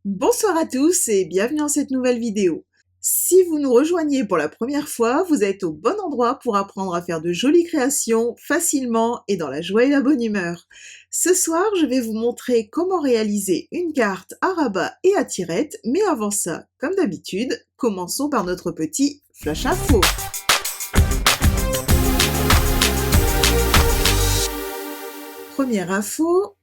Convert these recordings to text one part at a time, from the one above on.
Bonsoir à tous et bienvenue dans cette nouvelle vidéo. Si vous nous rejoignez pour la première fois, vous êtes au bon endroit pour apprendre à faire de jolies créations facilement et dans la joie et la bonne humeur. Ce soir, je vais vous montrer comment réaliser une carte à rabat et à tirette, mais avant ça, comme d'habitude, commençons par notre petit flash info. Première info,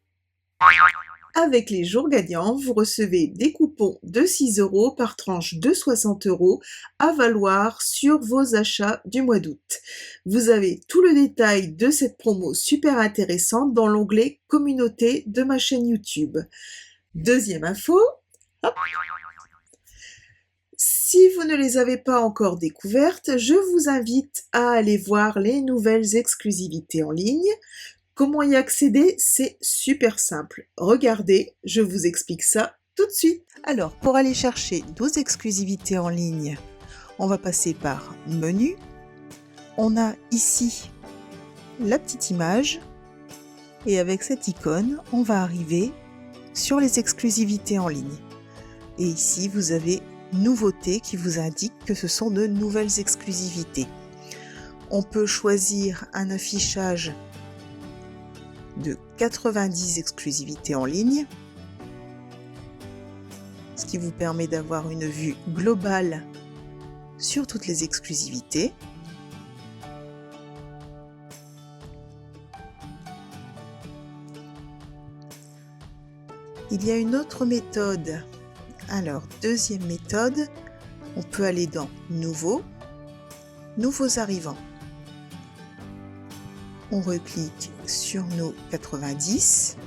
avec les jours gagnants, vous recevez des coupons de 6 € par tranche de 60 € à valoir sur vos achats du mois d'août. Vous avez tout le détail de cette promo super intéressante dans l'onglet Communauté de ma chaîne YouTube. Deuxième info, hop. Si vous ne les avez pas encore découvertes, je vous invite à aller voir les nouvelles exclusivités en ligne. Comment y accéder? C'est super simple. Regardez, je vous explique ça tout de suite. Alors, pour aller chercher nos exclusivités en ligne, on va passer par Menu. On a ici la petite image et avec cette icône, on va arriver sur les exclusivités en ligne. Et ici, vous avez Nouveautés qui vous indique que ce sont de nouvelles exclusivités. On peut choisir un affichage de 90 exclusivités en ligne, ce qui vous permet d'avoir une vue globale sur toutes les exclusivités. Il y a une autre méthode. Alors, deuxième méthode, on peut aller dans Nouveaux arrivants. On reclique sur nos 90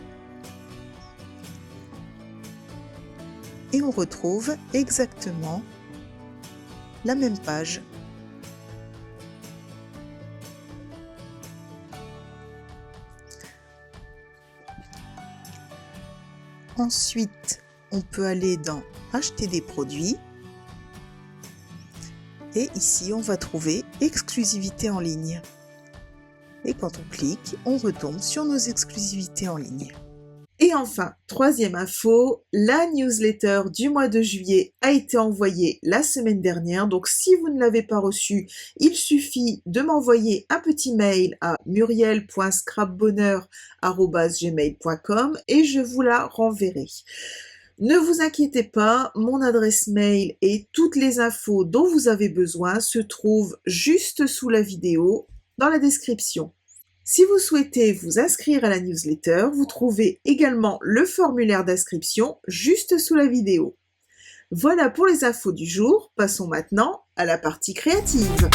et on retrouve exactement la même page. Ensuite, on peut aller dans Acheter des produits et ici on va trouver Exclusivité en ligne. Et quand on clique, on retombe sur nos exclusivités en ligne. Et enfin, troisième info, la newsletter du mois de juillet a été envoyée la semaine dernière. Donc si vous ne l'avez pas reçue, il suffit de m'envoyer un petit mail à muriel.scrapbonheur@gmail.com et je vous la renverrai. Ne vous inquiétez pas, mon adresse mail et toutes les infos dont vous avez besoin se trouvent juste sous la vidéo dans la description. Si vous souhaitez vous inscrire à la newsletter, vous trouvez également le formulaire d'inscription juste sous la vidéo. Voilà pour les infos du jour, passons maintenant à la partie créative.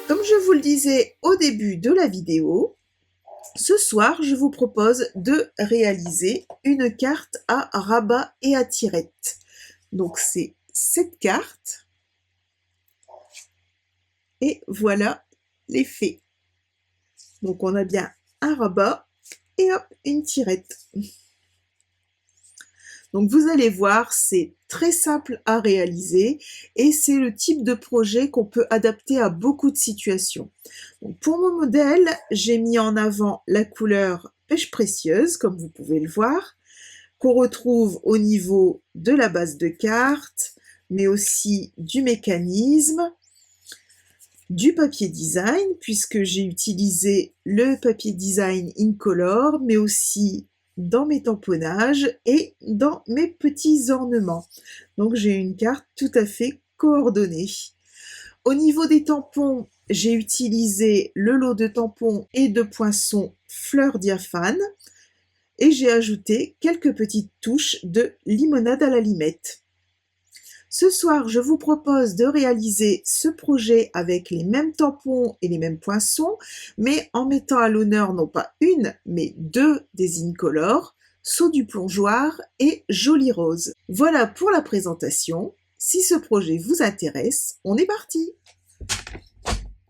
Comme je vous le disais au début de la vidéo, ce soir, je vous propose de réaliser une carte à rabat et à tirette. Donc c'est cette carte. Et voilà l'effet. Donc on a bien un rabat et hop, une tirette. Donc vous allez voir, c'est très simple à réaliser et c'est le type de projet qu'on peut adapter à beaucoup de situations. Donc pour mon modèle, j'ai mis en avant la couleur pêche précieuse, comme vous pouvez le voir, qu'on retrouve au niveau de la base de carte, mais aussi du mécanisme, du papier design, puisque j'ai utilisé le papier design Incolor, mais aussi dans mes tamponnages et dans mes petits ornements. Donc j'ai une carte tout à fait coordonnée. Au niveau des tampons, j'ai utilisé le lot de tampons et de poinçons fleurs diaphanes et j'ai ajouté quelques petites touches de limonade à la limette. Ce soir, je vous propose de réaliser ce projet avec les mêmes tampons et les mêmes poinçons, mais en mettant à l'honneur non pas une, mais deux des Incolor, Saut du plongeoir et Joli Rose. Voilà pour la présentation. Si ce projet vous intéresse, on est parti!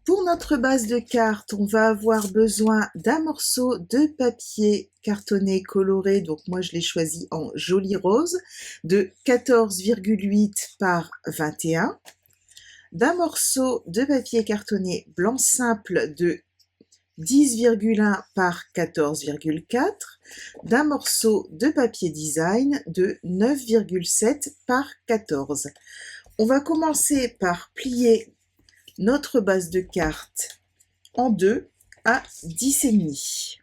Pour notre base de carte, on va avoir besoin d'un morceau de papier cartonné coloré, donc moi je l'ai choisi en Joli Rose, de 14,8 par 21, d'un morceau de papier cartonné blanc simple de 10,1 par 14,4 d'un morceau de papier design de 9,7 par 14. On va commencer par plier notre base de carte en deux à 10,5.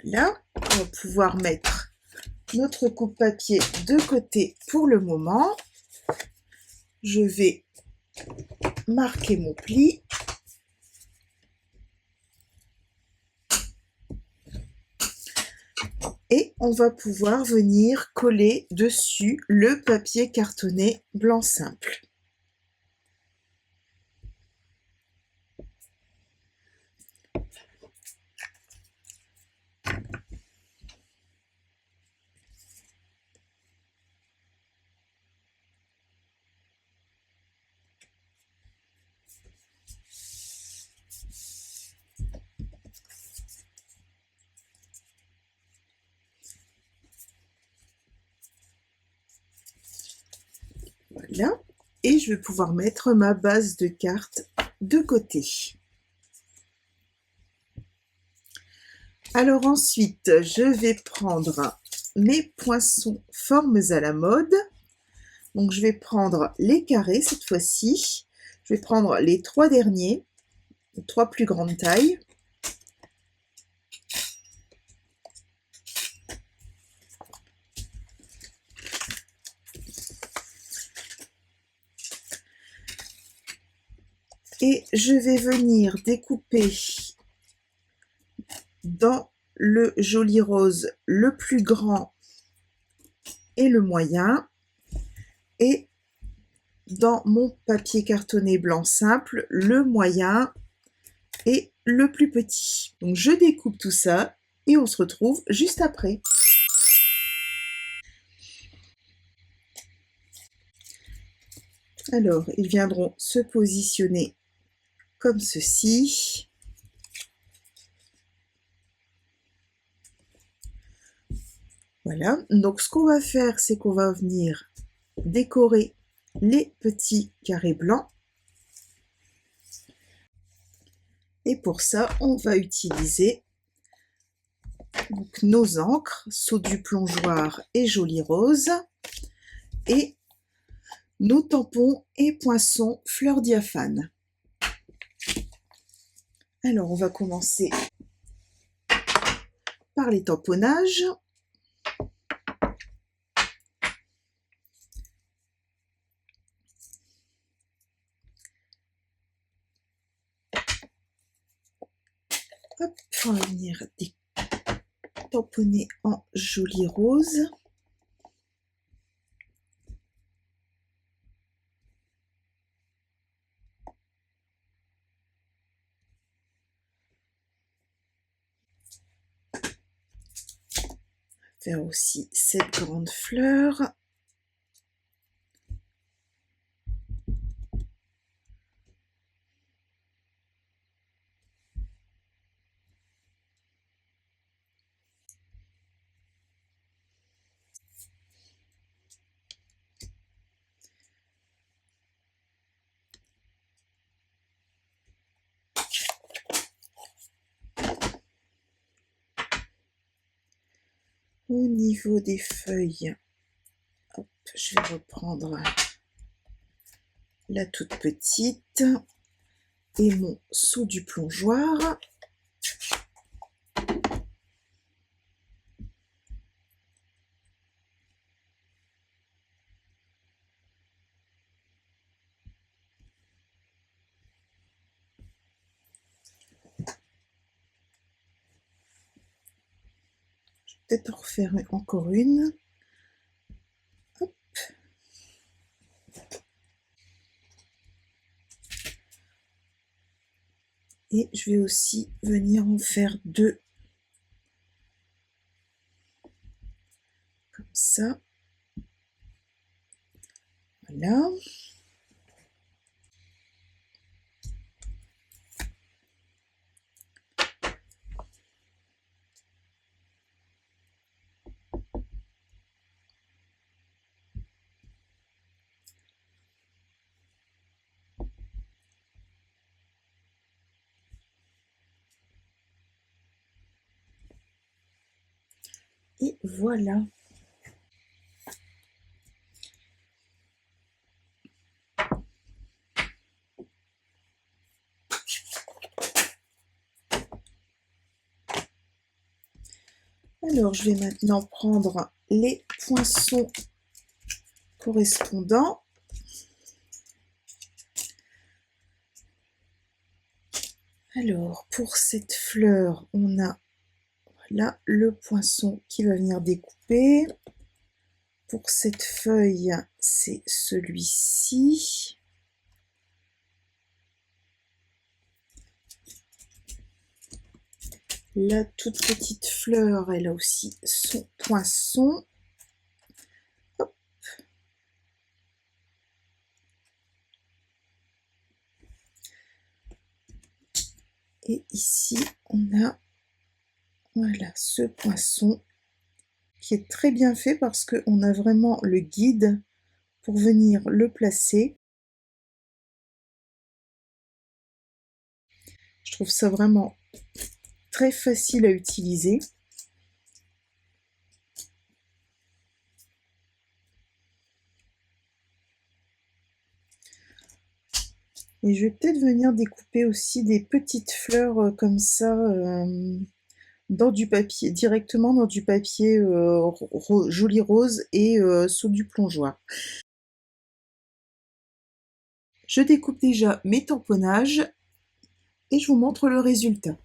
Voilà, on va pouvoir mettre notre coupe-papier de côté pour le moment. Je vais marquer mon pli. Et on va pouvoir venir coller dessus le papier cartonné blanc simple. Voilà, et je vais pouvoir mettre ma base de carte de côté. Alors ensuite, je vais prendre mes poinçons formes à la mode. Donc je vais prendre les carrés cette fois-ci. Je vais prendre les 3 derniers, les 3 plus grandes tailles. Et je vais venir découper dans le joli rose le plus grand et le moyen, et dans mon papier cartonné blanc simple le moyen et le plus petit. Donc je découpe tout ça et on se retrouve juste après. Alors ils viendront se positionner comme ceci. Voilà, donc ce qu'on va faire, c'est qu'on va venir décorer les petits carrés blancs. Et pour ça, on va utiliser donc nos encres, Saut du plongeoir et Joli Rose, et nos tampons et poinçons fleurs diaphanes. Alors, on va commencer par les tamponnages. Hop, on va venir tamponner en Joli Rose. Faire aussi cette grande fleur. Au niveau des feuilles, hop, je vais reprendre la toute petite et mon Saut du plongeoir. Peut-être en refaire encore une. Hop. Et je vais aussi venir en faire deux. Comme ça. Voilà. Et voilà. Alors, je vais maintenant prendre les poinçons correspondants. Alors, pour cette fleur, on a voilà, le poinçon qui va venir découper. Pour cette feuille, c'est celui-ci. La toute petite fleur, elle a aussi son poinçon. Hop. Et ici, on a voilà, ce poinçon qui est très bien fait parce qu'on a vraiment le guide pour venir le placer. Je trouve ça vraiment très facile à utiliser. Et je vais peut-être venir découper aussi des petites fleurs comme ça dans du papier, directement dans du papier joli rose et sous du plongeoir. Je découpe déjà mes tamponnages et je vous montre le résultat.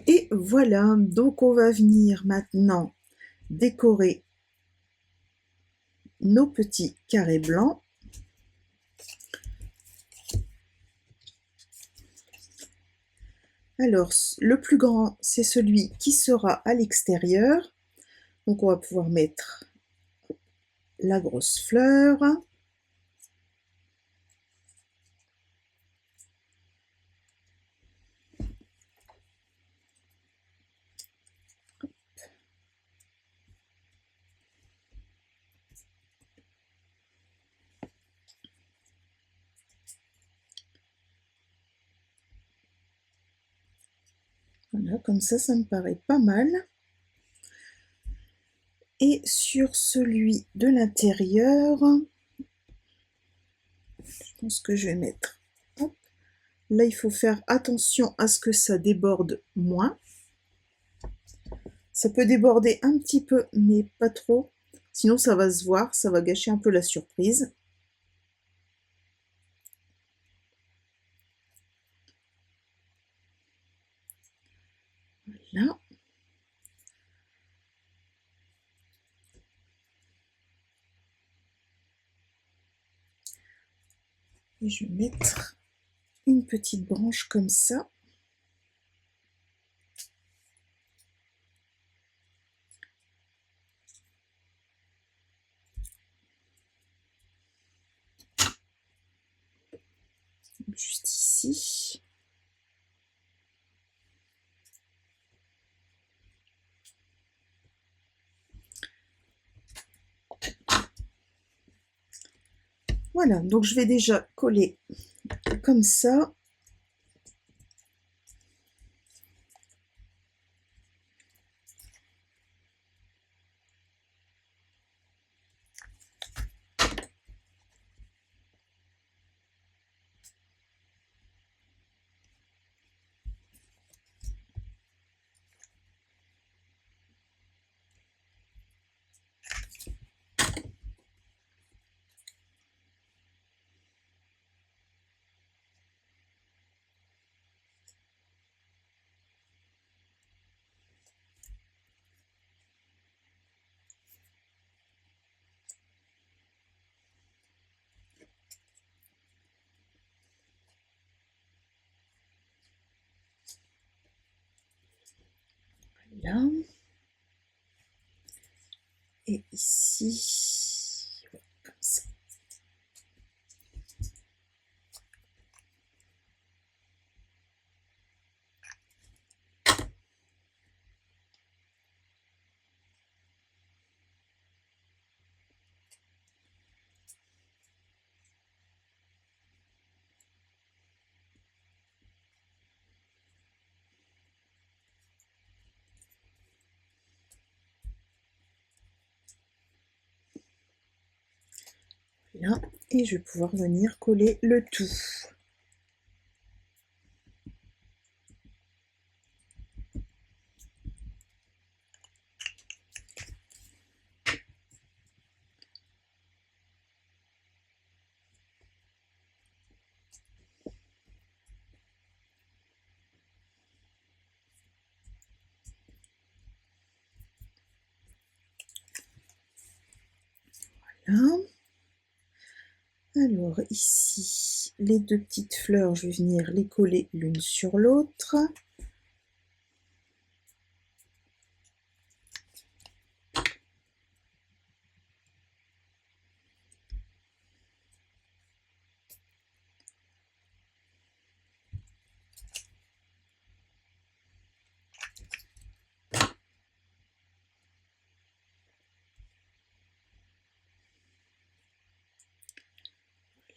Et voilà, donc on va venir maintenant décorer nos petits carrés blancs. Alors, le plus grand, c'est celui qui sera à l'extérieur. Donc, on va pouvoir mettre la grosse fleur. Voilà, comme ça me paraît pas mal. Et sur celui de l'intérieur, je pense que je vais mettre... Hop. Là, il faut faire attention à ce que ça déborde moins. Ça peut déborder un petit peu, mais pas trop. Sinon, ça va se voir, ça va gâcher un peu la surprise. Voilà. Et je vais mettre une petite branche comme ça. Juste ici. Voilà, donc je vais déjà coller comme ça. Là. Et ici, comme ça. Là, et je vais pouvoir venir coller le tout. Voilà. Alors ici, les deux petites fleurs, je vais venir les coller l'une sur l'autre.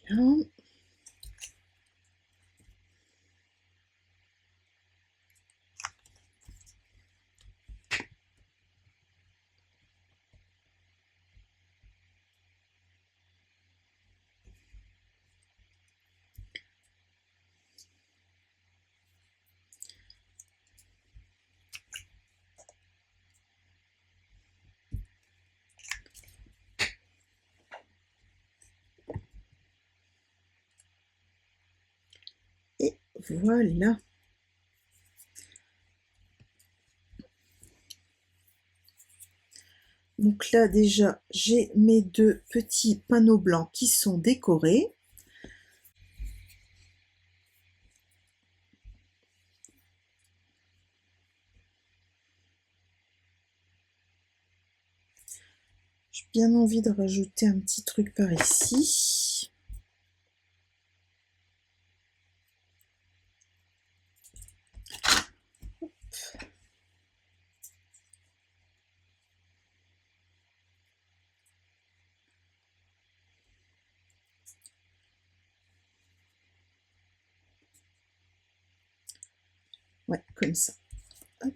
Là. Et voilà. Donc là déjà, j'ai mes deux petits panneaux blancs qui sont décorés. J'ai bien envie de rajouter un petit truc par ici. Ouais, comme ça. Hop.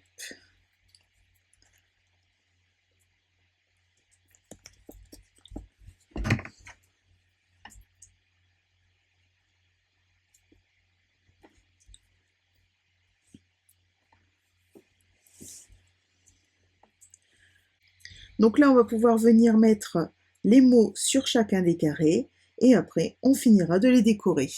Donc là, on va pouvoir venir mettre les mots sur chacun des carrés et après, on finira de les décorer.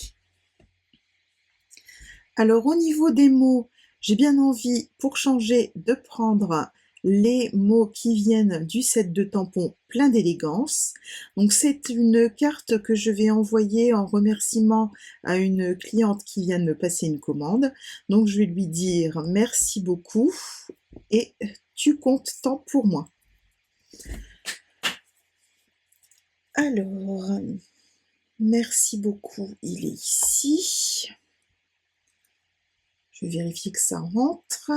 Alors au niveau des mots, j'ai bien envie, pour changer, de prendre les mots qui viennent du set de tampons Plein d'élégance. Donc c'est une carte que je vais envoyer en remerciement à une cliente qui vient de me passer une commande. Donc je vais lui dire merci beaucoup et tu comptes tant pour moi. Alors, merci beaucoup, il est ici. Je vais vérifier que ça rentre.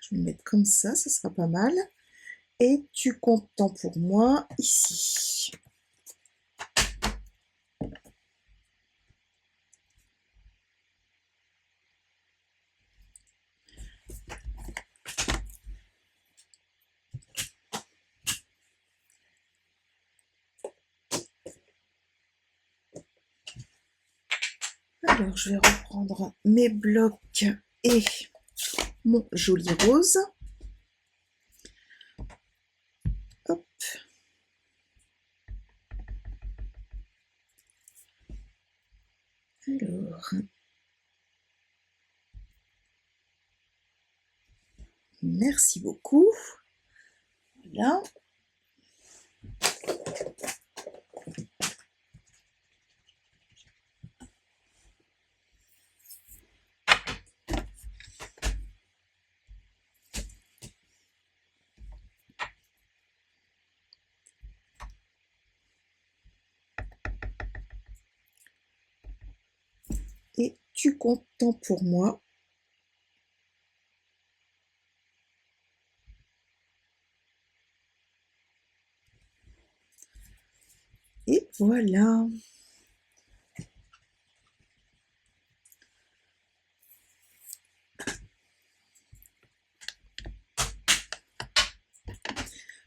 Je vais le mettre comme ça sera pas mal. Et tu comptes tant pour moi ici. Alors, je vais reprendre mes blocs et mon joli rose. Hop. Alors, merci beaucoup. Voilà. Et tu comptes temps pour moi. Et voilà.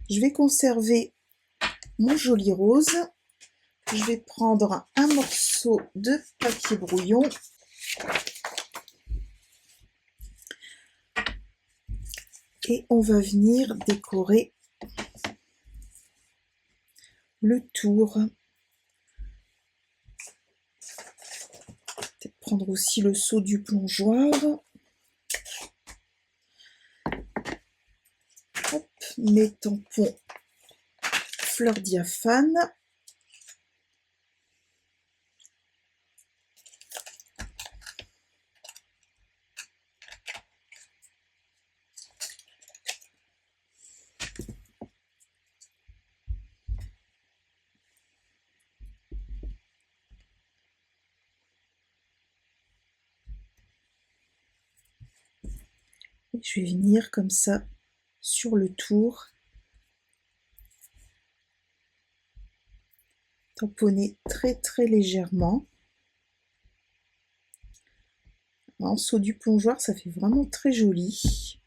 Je vais conserver mon joli rose. Je vais prendre un morceau de papier brouillon. Et on va venir décorer le tour. Peut-être prendre aussi le seau du plongeoir. Hop, mes tampons fleurs diaphanes. Et je vais venir comme ça sur le tour, tamponner très très légèrement. En seau du plongeoir, ça fait vraiment très joli.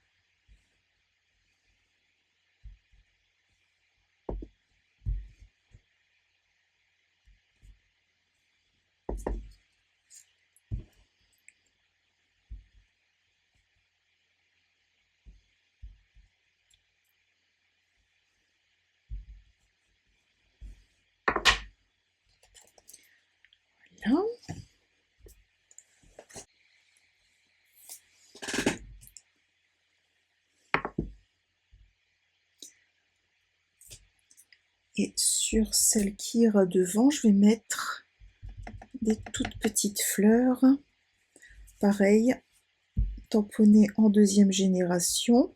Voilà. Et sur celle qui ira devant, je vais mettre des toutes petites fleurs. Pareil, tamponnées en deuxième génération.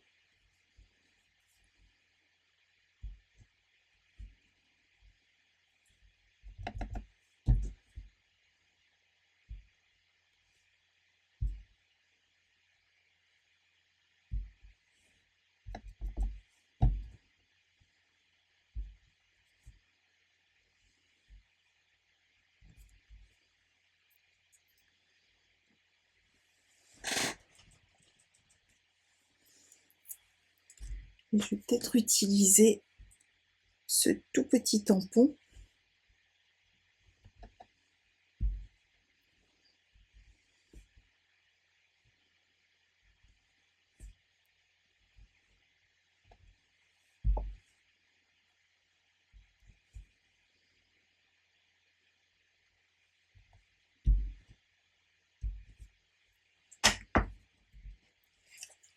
Et je vais peut-être utiliser ce tout petit tampon.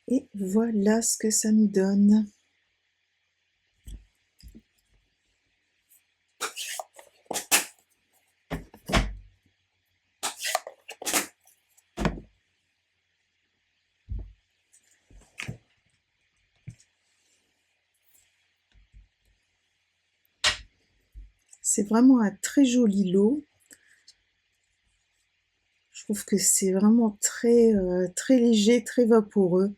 Et voilà ce que ça nous donne. C'est vraiment un très joli lot. Je trouve que c'est vraiment très léger, très vaporeux.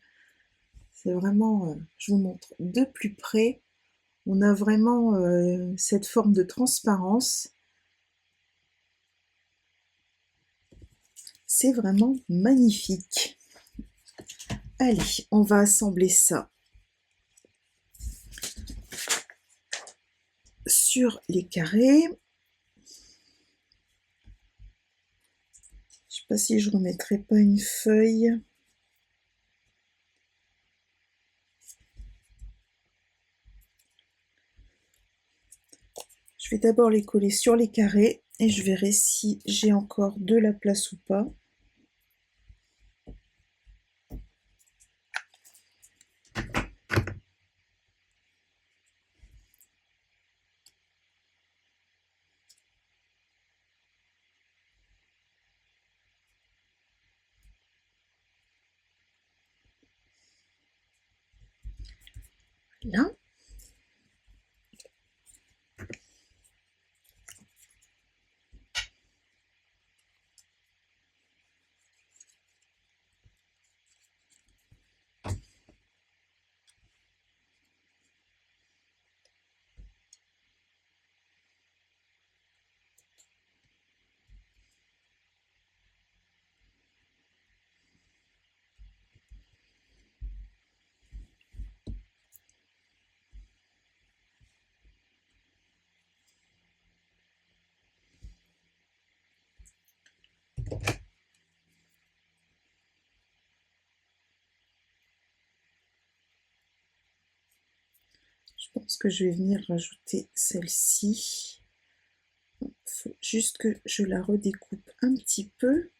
C'est vraiment, je vous montre de plus près. On a vraiment cette forme de transparence. C'est vraiment magnifique. Allez, on va assembler ça sur les carrés. Je sais pas pas si je remettrai pas une feuille. Je vais d'abord les coller sur les carrés et je verrai si j'ai encore de la place ou pas. Là. Je pense que je vais venir rajouter celle-ci. Il faut juste que je la redécoupe un petit peu.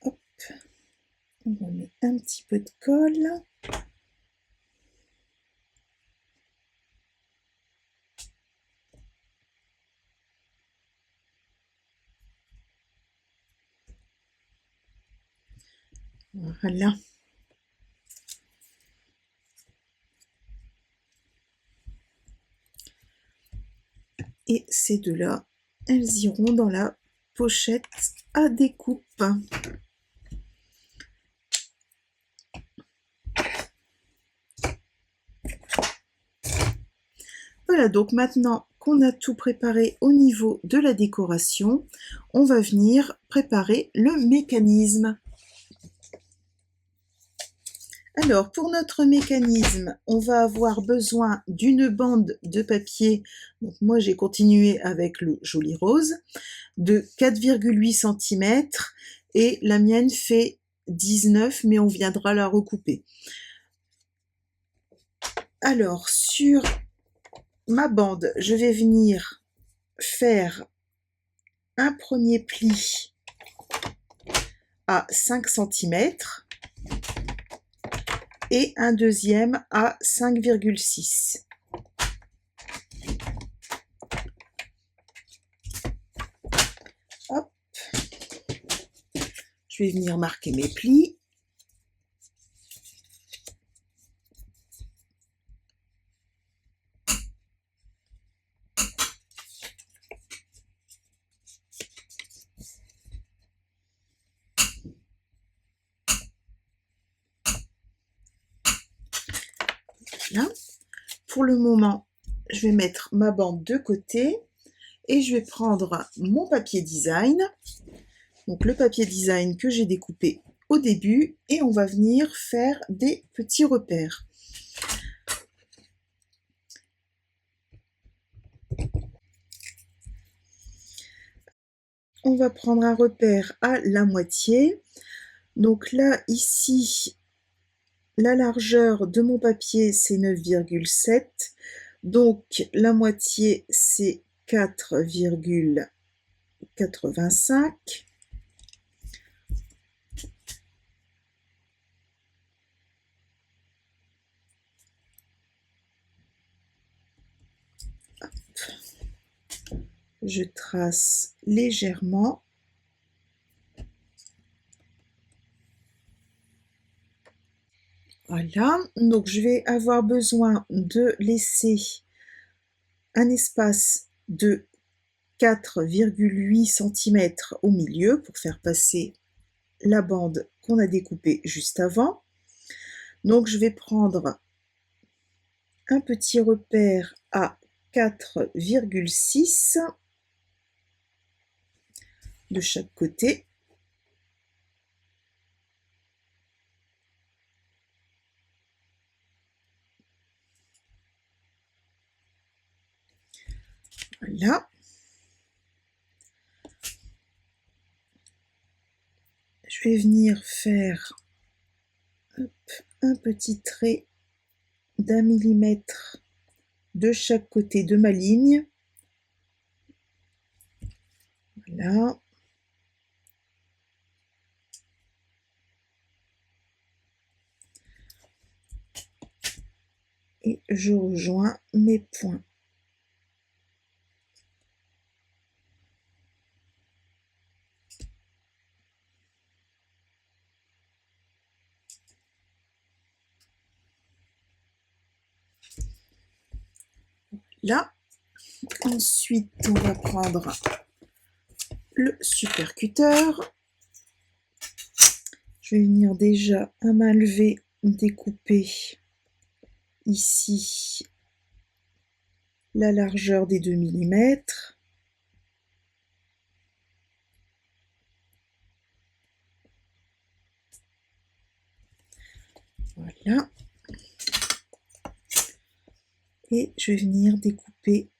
Hop. On remet un petit peu de colle. Voilà. Et ces deux-là, elles iront dans la pochette à découpe. Voilà, donc maintenant qu'on a tout préparé au niveau de la décoration, on va venir préparer le mécanisme. Alors, pour notre mécanisme, on va avoir besoin d'une bande de papier. Donc moi, j'ai continué avec le joli rose, de 4,8 cm et la mienne fait 19, mais on viendra la recouper. Alors, sur ma bande, je vais venir faire un premier pli à 5 cm et un deuxième à 5,6. Hop. Je vais venir marquer mes plis. Voilà. Pour le moment, je vais mettre ma bande de côté et je vais prendre mon papier design. Donc le papier design que j'ai découpé au début et on va venir faire des petits repères. On va prendre un repère à la moitié. Donc là, ici, la largeur de mon papier, c'est 9,7. Donc la moitié, c'est 4,85. Je trace légèrement. Voilà, donc je vais avoir besoin de laisser un espace de 4,8 cm au milieu pour faire passer la bande qu'on a découpée juste avant. Donc je vais prendre un petit repère à 4,6 de chaque côté. Voilà. Je vais venir faire un petit trait d'1 millimètre de chaque côté de ma ligne. Voilà. Et je rejoins mes points. Là, ensuite on va prendre le supercutter. Je vais venir déjà à main levée découper ici la largeur des 2 millimètres. Voilà. Et je vais venir découper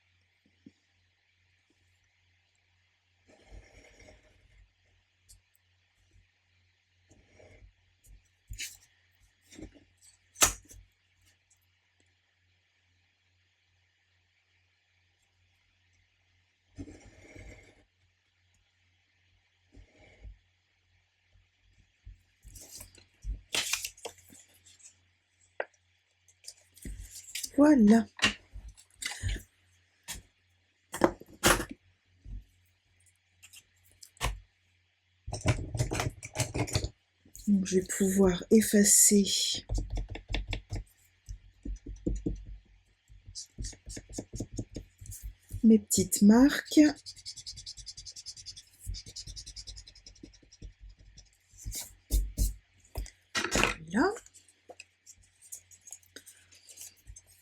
voilà. Donc, je vais pouvoir effacer mes petites marques. Voilà.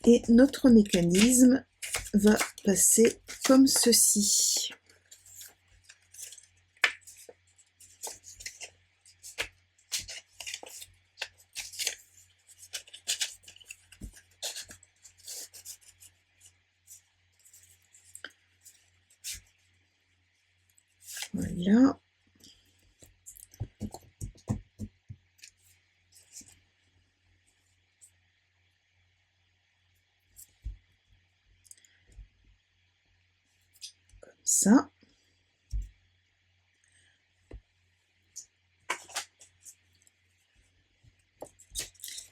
Et notre mécanisme va passer comme ceci. Voilà. Comme ça.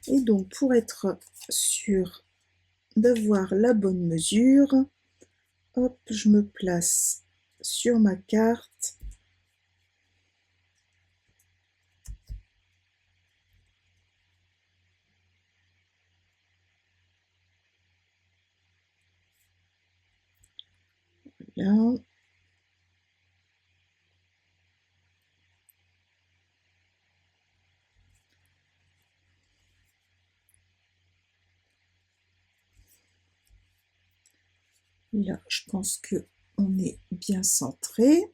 Et donc, pour être sûr d'avoir la bonne mesure, hop, je me place sur ma carte. Là. Là, je pense que on est bien centré.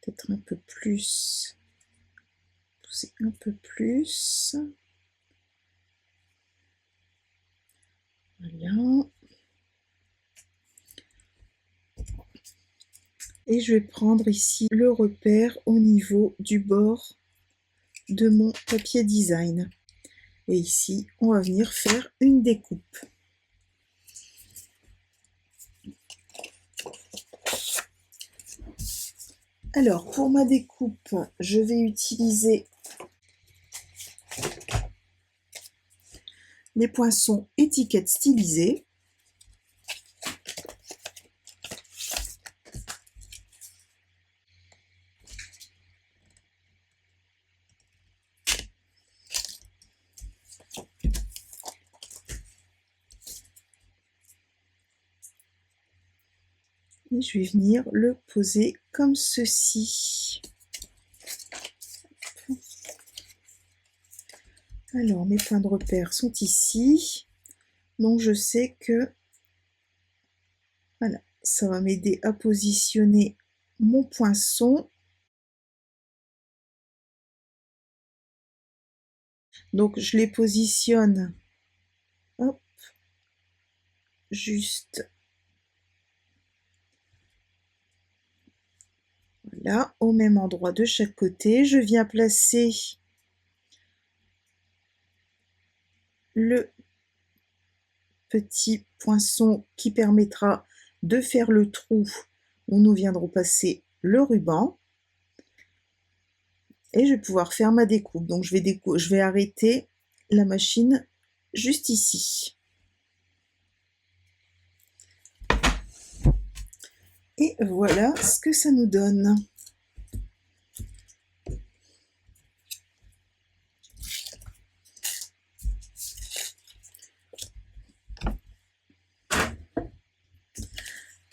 Peut-être un peu plus. Pousser un peu plus. Voilà. Et je vais prendre ici le repère au niveau du bord de mon papier design. Et ici, on va venir faire une découpe. Alors, pour ma découpe, je vais utiliser les poinçons étiquettes stylisées. Et je vais venir le poser comme ceci. Alors, mes points de repère sont ici. Donc, je sais que voilà, ça va m'aider à positionner mon poinçon. Donc, je les positionne, hop, juste là, au même endroit de chaque côté. Je viens placer le petit poinçon qui permettra de faire le trou où nous viendrons passer le ruban. Et je vais pouvoir faire ma découpe. Donc je vais arrêter la machine juste ici. Et voilà ce que ça nous donne.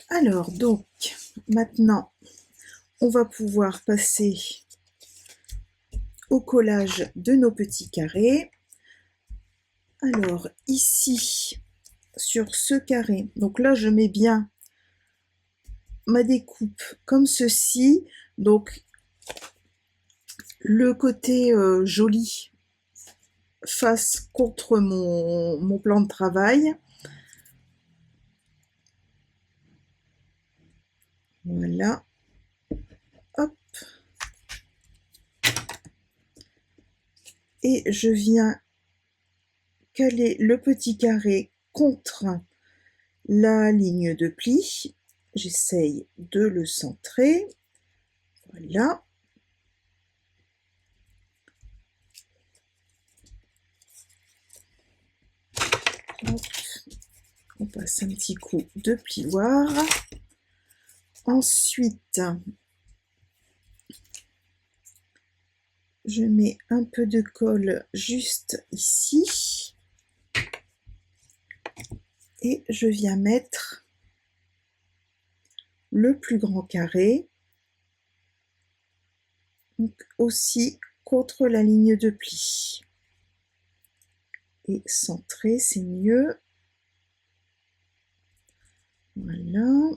Alors donc, maintenant, on va pouvoir passer au collage de nos petits carrés. Alors ici, sur ce carré, donc là je mets bien ma découpe comme ceci. Donc le côté joli face contre mon plan de travail. Voilà. Hop. Et je viens caler le petit carré contre la ligne de pli. J'essaye de le centrer. Voilà. Hop. On passe un petit coup de plioir. Ensuite, je mets un peu de colle juste ici. Et je viens mettre le plus grand carré, donc aussi contre la ligne de pli. Et centrer, c'est mieux. Voilà.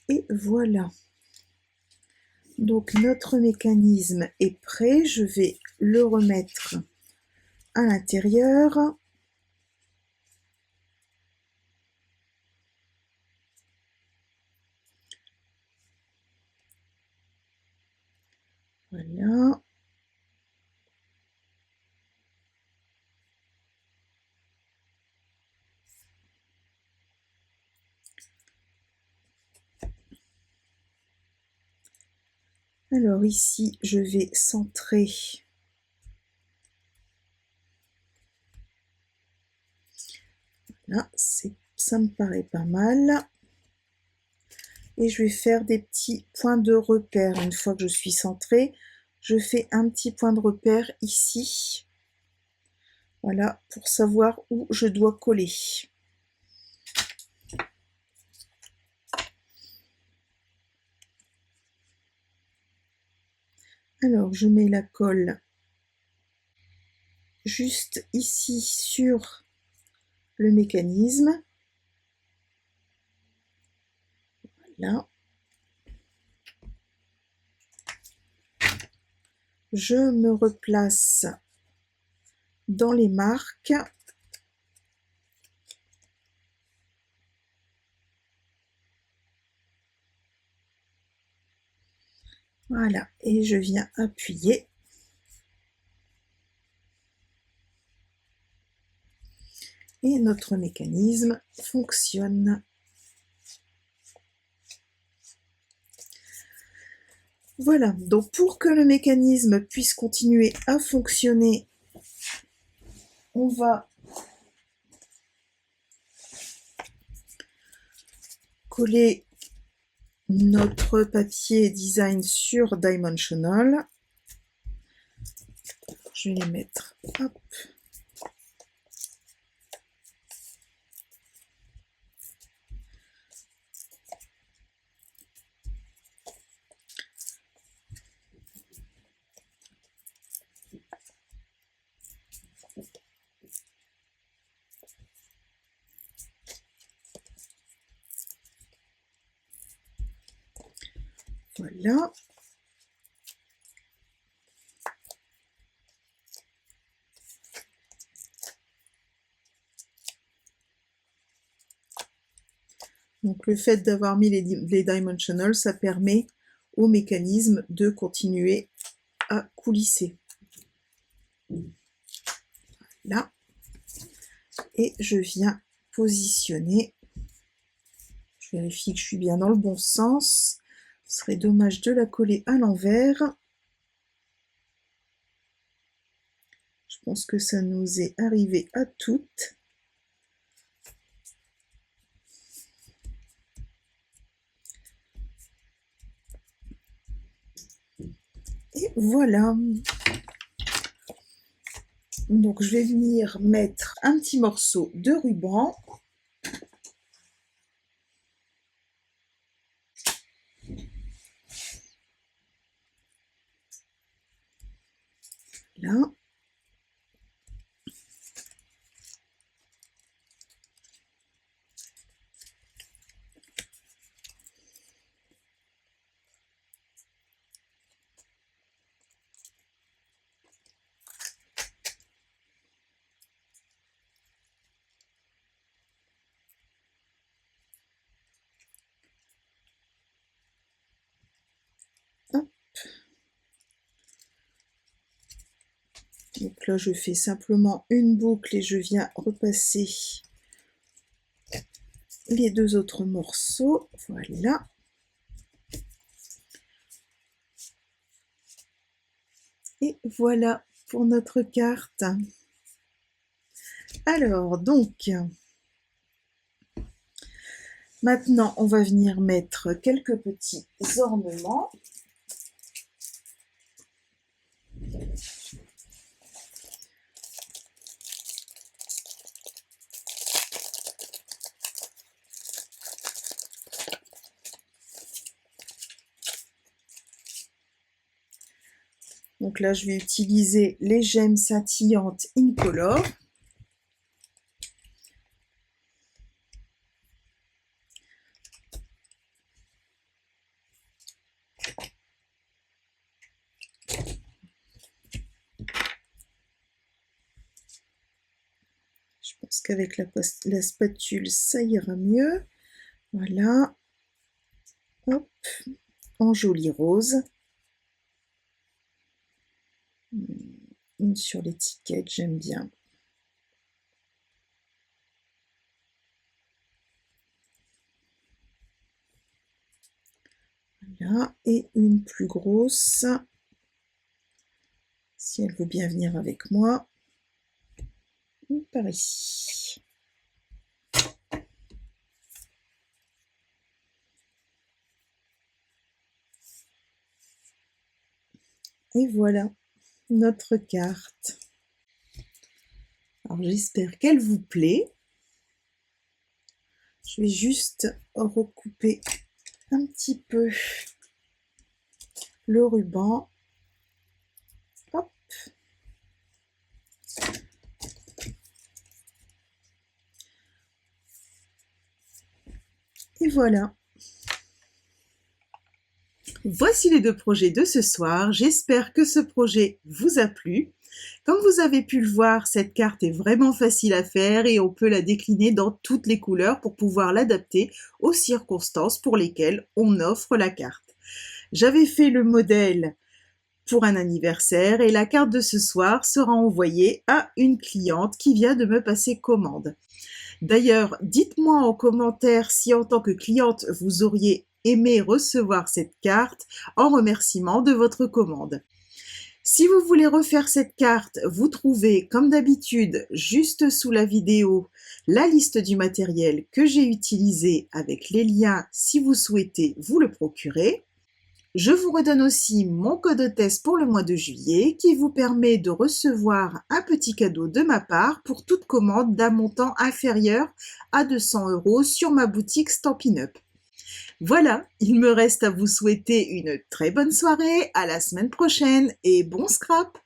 Et voilà. Donc notre mécanisme est prêt. Je vais le remettre à l'intérieur. Voilà. Alors ici, je vais centrer là, ça me paraît pas mal. Et je vais faire des petits points de repère. Une fois que je suis centrée, je fais un petit point de repère ici. Voilà, pour savoir où je dois coller. Alors, je mets la colle juste ici sur le mécanisme. Voilà. Je me replace dans les marques. Voilà, et je viens appuyer. Et notre mécanisme fonctionne. Voilà, donc pour que le mécanisme puisse continuer à fonctionner, on va coller notre papier design sur Dimensional. Je vais les mettre, hop. Voilà. Donc le fait d'avoir mis les dimensionals, ça permet au mécanisme de continuer à coulisser. Là. Et je viens positionner. Je vérifie que je suis bien dans le bon sens. Ce serait dommage de la coller à l'envers. Je pense que ça nous est arrivé à toutes. Et voilà. Donc je vais venir mettre un petit morceau de ruban. Là. Hop. Donc là, je fais simplement une boucle et je viens repasser les deux autres morceaux. Voilà. Et voilà pour notre carte. Alors, donc, maintenant, on va venir mettre quelques petits ornements. Donc là, je vais utiliser les gemmes scintillantes Incolor. Je pense qu'avec la spatule, ça ira mieux. Voilà. Hop. En joli rose. Une sur l'étiquette, j'aime bien. Voilà, et une plus grosse, si elle veut bien venir avec moi, par ici. Et voilà notre carte. Alors j'espère qu'elle vous plaît. Je vais juste recouper un petit peu le ruban. Hop. Et voilà. Voici les deux projets de ce soir. J'espère que ce projet vous a plu. Comme vous avez pu le voir, cette carte est vraiment facile à faire et on peut la décliner dans toutes les couleurs pour pouvoir l'adapter aux circonstances pour lesquelles on offre la carte. J'avais fait le modèle pour un anniversaire et la carte de ce soir sera envoyée à une cliente qui vient de me passer commande. D'ailleurs, dites-moi en commentaire si en tant que cliente vous auriez aimé recevoir cette carte en remerciement de votre commande. Si vous voulez refaire cette carte, vous trouvez, comme d'habitude, juste sous la vidéo, la liste du matériel que j'ai utilisé avec les liens si vous souhaitez vous le procurer. Je vous redonne aussi mon code test pour le mois de juillet qui vous permet de recevoir un petit cadeau de ma part pour toute commande d'un montant inférieur à 200 € sur ma boutique Stampin' Up. Voilà, il me reste à vous souhaiter une très bonne soirée, à la semaine prochaine et bon scrap!